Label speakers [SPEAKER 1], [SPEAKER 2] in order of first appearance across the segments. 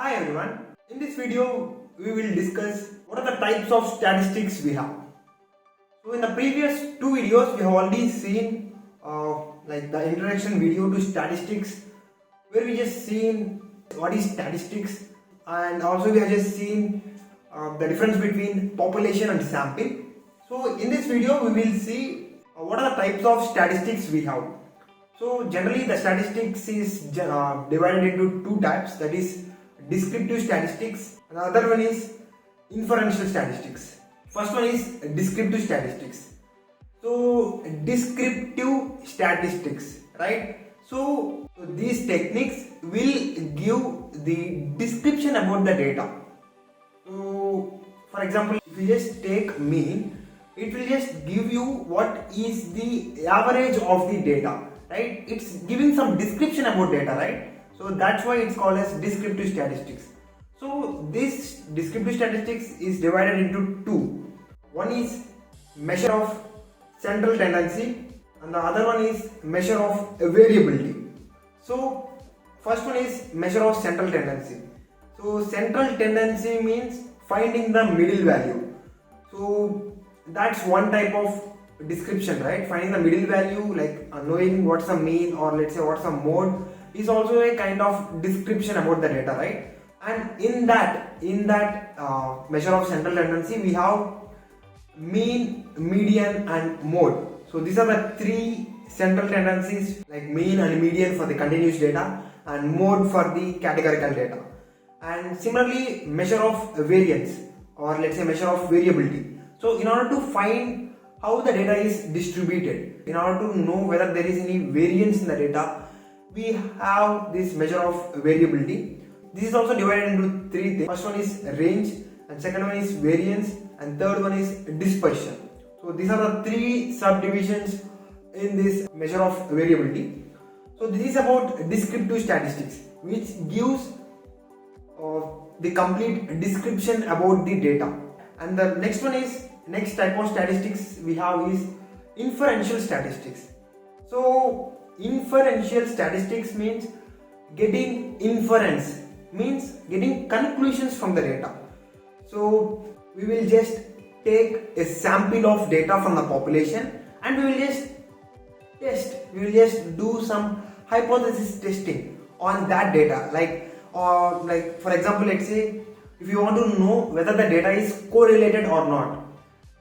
[SPEAKER 1] Hi everyone, in this video we will discuss what are the types of statistics we have. So in the previous two videos we have already seen like the introduction video to statistics, where we just seen what is statistics, and also we have just seen the difference between population and sample. So in this video we will see what are the types of statistics we have. So generally the statistics is divided into two types, that is descriptive statistics and the other one is inferential statistics. First one is descriptive statistics. So descriptive statistics, right? So these techniques will give the description about the data. So for example, if you just take mean, it will just give you what is the average of the data, right? It's giving some description about data, right? So that's why it's called as descriptive statistics. So this descriptive statistics is divided into two. One is measure of central tendency and the other one is measure of variability. So first one is measure of central tendency. So central tendency means finding the middle value. So that's one type of description, right? Finding the middle value, like knowing what's the mean or let's say what's the mode, is also a kind of description about the data, right? And in that measure of central tendency we have mean, median and mode. So these are the three central tendencies, like mean and median for the continuous data and mode for the categorical data. And similarly measure of variance, or let's say measure of variability. So in order to find how the data is distributed, in order to know whether there is any variance in the data, we have this measure of variability. This is also divided into three things. First one is range, and second one is variance, and third one is dispersion. So these are the three subdivisions in this measure of variability. So this is about descriptive statistics, which gives the complete description about the data. And the next type of statistics we have is inferential statistics. So inferential statistics means getting inference, means getting conclusions from the data. So we will just take a sample of data from the population and we will just do some hypothesis testing on that data. Like for example, let's say if you want to know whether the data is correlated or not.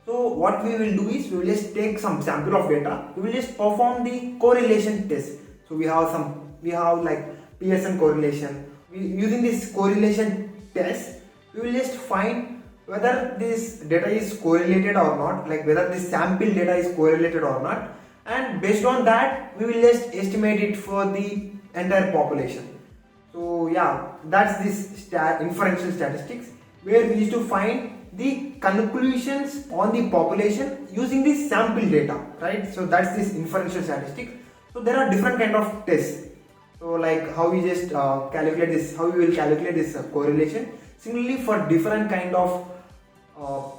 [SPEAKER 1] So what we will do is we will just take some sample of data, we will just perform the correlation test. So we have like Pearson correlation. Using this correlation test, we will just find whether this data is correlated or not, like whether this sample data is correlated or not, and based on that we will just estimate it for the entire population. So yeah, that's this inferential statistics, where we used to find the conclusions on the population using the sample data, right? So that's this inferential statistics. So there are different kind of tests. So like how we just calculate this, how we will calculate this correlation. Similarly for different kind of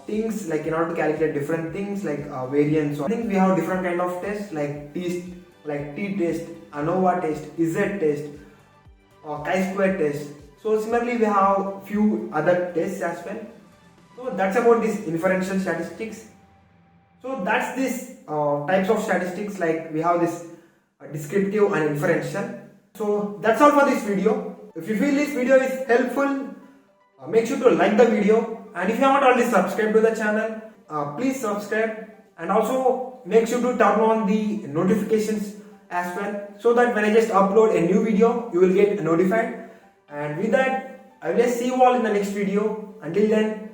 [SPEAKER 1] things, like in order to calculate different things like variance, I think we have different kind of tests like T test, ANOVA test, Z test, chi-square test. So similarly we have few other tests as well. So that's about this inferential statistics. So that's this types of statistics, like we have this descriptive and inferential. So that's all for this video. If you feel this video is helpful, make sure to like the video, and if you haven't already subscribed to the channel, please subscribe, and also make sure to turn on the notifications as well, so that when I just upload a new video you will get notified. And with that, I will just see you all in the next video. Until then,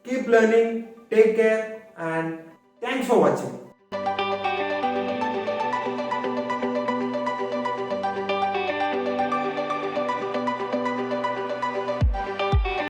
[SPEAKER 1] keep learning, take care, and thanks for watching.